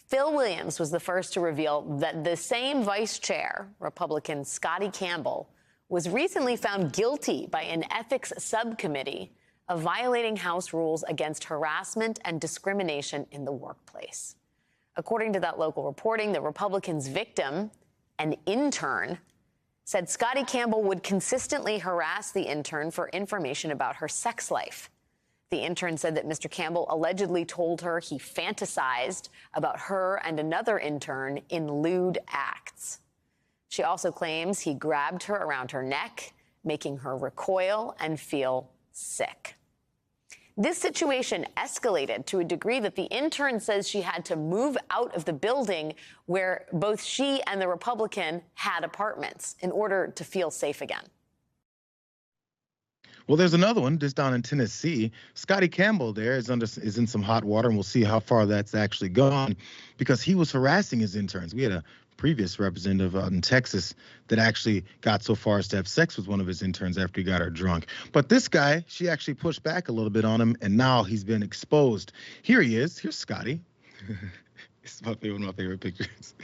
Phil Williams was the first to reveal that the same vice chair, Republican Scotty Campbell, was recently found guilty by an ethics subcommittee of violating House rules against harassment and discrimination in the workplace. According to that local reporting, the Republicans' victim, an intern, said Scotty Campbell would consistently harass the intern for information about her sex life. The intern said that Mr. Campbell allegedly told her he fantasized about her and another intern in lewd acts. She also claims he grabbed her around her neck, making her recoil and feel sick. This situation escalated to a degree that the intern says she had to move out of the building where both she and the Republican had apartments in order to feel safe again. Well, there's another one just down in Tennessee. Scotty Campbell there is in some hot water, and we'll see how far that's actually gone because he was harassing his interns. We had a previous representative out in Texas that actually got so far as to have sex with one of his interns after he got her drunk. But this guy, she actually pushed back a little bit on him, and now he's been exposed. Here he is. Here's Scotty. It's one of my favorite pictures.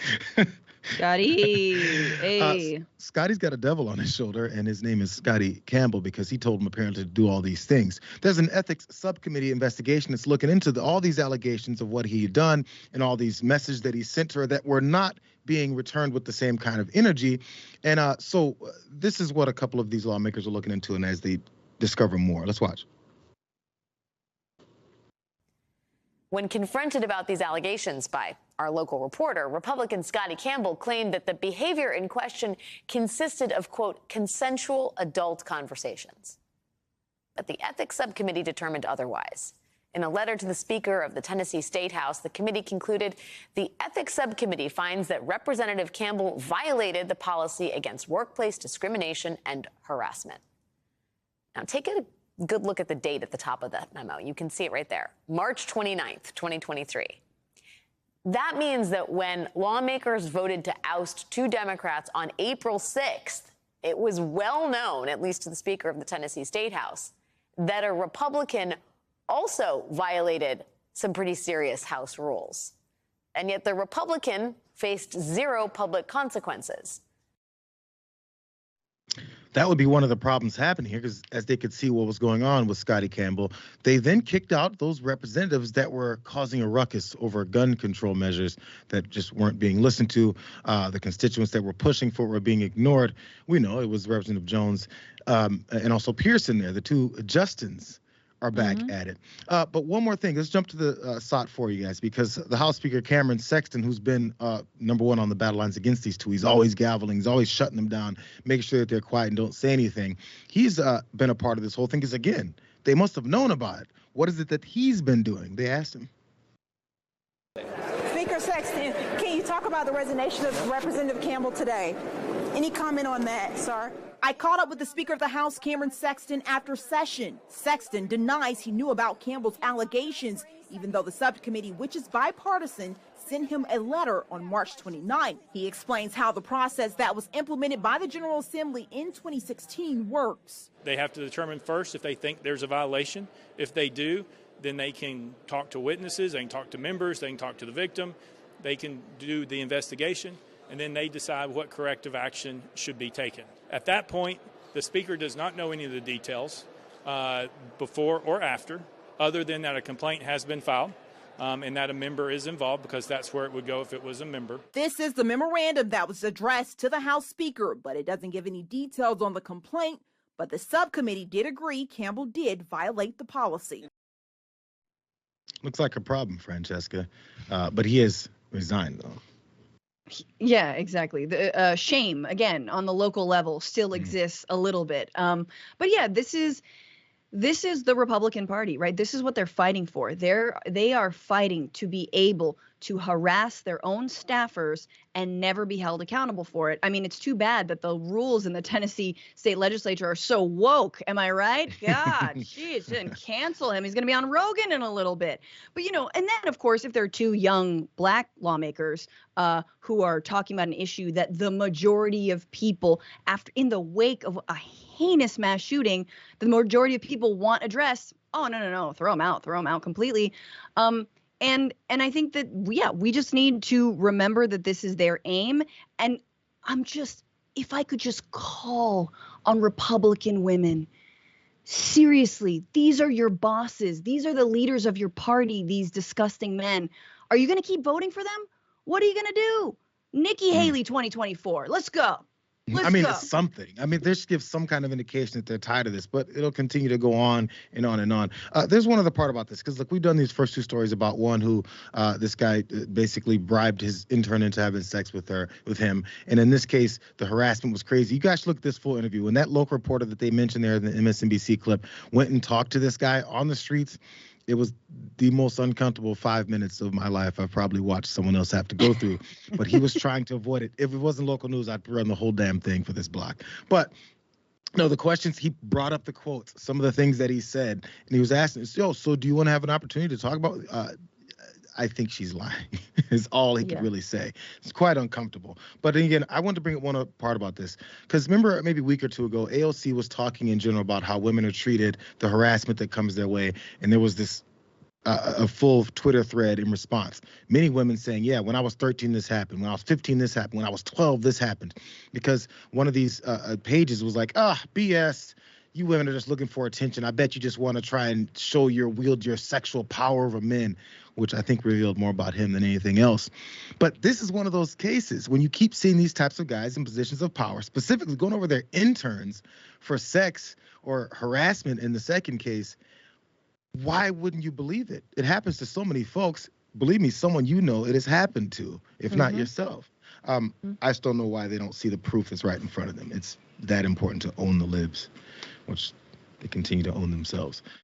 Scotty, hey. Scotty's got a devil on his shoulder, and his name is Scotty Campbell because he told him apparently to do all these things. There's an ethics subcommittee investigation that's looking into all these allegations of what he had done and all these messages that he sent to her that were not being returned with the same kind of energy. And so this is what a couple of these lawmakers are looking into, and as they discover more. Let's watch. When confronted about these allegations by our local reporter, Republican Scotty Campbell claimed that the behavior in question consisted of, quote, consensual adult conversations. But the ethics subcommittee determined otherwise. In a letter to the Speaker of the Tennessee State House, the committee concluded the ethics subcommittee finds that Representative Campbell violated the policy against workplace discrimination and harassment. Now, take a good look at the date at the top of that memo. You can see it right there, March 29th, 2023. That means that when lawmakers voted to oust two Democrats on April 6th, it was well known, at least to the Speaker of the Tennessee State House, that a Republican also violated some pretty serious House rules. And yet the Republican faced zero public consequences. That would be one of the problems happening here, because as they could see what was going on with Scotty Campbell, they then kicked out those representatives that were causing a ruckus over gun control measures that just weren't being listened to. The constituents that were pushing for it were being ignored. We know it was Representative Jones and also Pearson there. The two Justins are back at it. But one more thing. Let's jump to the SOT for you guys, because the House Speaker Cameron Sexton, who's been number one on the battle lines against these two, he's always gaveling, he's always shutting them down, making sure that they're quiet and don't say anything. He's been a part of this whole thing because, again, they must have known about it. What is it that he's been doing? They asked him. Speaker Sexton, can you talk about the resignation of Representative Campbell today? Any comment on that, sir? I caught up with the Speaker of the House, Cameron Sexton, after session. Sexton denies he knew about Campbell's allegations, even though the subcommittee, which is bipartisan, sent him a letter on March 29. He explains how the process that was implemented by the General Assembly in 2016 works. They have to determine first if they think there's a violation. If they do, then they can talk to witnesses, they can talk to members, they can talk to the victim, they can do the investigation, and then they decide what corrective action should be taken. At that point, the Speaker does not know any of the details before or after, other than that a complaint has been filed and that a member is involved, because that's where it would go if it was a member. This is the memorandum that was addressed to the House Speaker, but it doesn't give any details on the complaint. But the subcommittee did agree Campbell did violate the policy. Looks like a problem, Francesca, but he is resigned, though. Yeah, exactly. The shame, again, on the local level still exists a little bit. But yeah, this is the Republican Party, right? This is what they're fighting for. They are fighting to be able to harass their own staffers and never be held accountable for it. I mean, it's too bad that the rules in the Tennessee state legislature are so woke. Am I right? God, jeez, didn't cancel him. He's going to be on Rogan in a little bit. But, and then, of course, if there are two young black lawmakers who are talking about an issue that the majority of people, in the wake of a heinous mass shooting, the majority of people want addressed, oh, no, throw them out completely. And I think that we just need to remember that this is their aim. And if I could just call on Republican women, seriously, these are your bosses. These are the leaders of your party, these disgusting men. Are you going to keep voting for them? What are you going to do? Nikki Haley 2024. Let's go. It's something. This gives some kind of indication that they're tired of this, but it'll continue to go on and on and on. There's one other part about this, because look, we've done these first two stories about one who, this guy basically bribed his intern into having sex with him. And in this case, the harassment was crazy. You guys should look at this full interview. When that local reporter that they mentioned there in the MSNBC clip went and talked to this guy on the streets, it was the most uncomfortable 5 minutes of my life I've probably watched someone else have to go through. But he was trying to avoid it. If it wasn't local news, I'd run the whole damn thing for this block. But no, the questions, he brought up the quotes, some of the things that he said, and he was asking, so do you want to have an opportunity to talk about? I think she's lying is all he could really say. It's quite uncomfortable. But again, I want to bring up one part about this, because remember maybe a week or two ago, AOC was talking in general about how women are treated, the harassment that comes their way. And there was this a full Twitter thread in response. Many women saying, yeah, when I was 13, this happened. When I was 15, this happened. When I was 12, this happened. Because one of these pages was like, BS. You women are just looking for attention. I bet you just want to try and wield your sexual power over men, which I think revealed more about him than anything else. But this is one of those cases when you keep seeing these types of guys in positions of power, specifically going over their interns for sex or harassment in the second case. Why wouldn't you believe it? It happens to so many folks. Believe me, someone it has happened to, if not yourself. I just don't know why they don't see the proof that's right in front of them. It's that important to own the libs, which they continue to own themselves.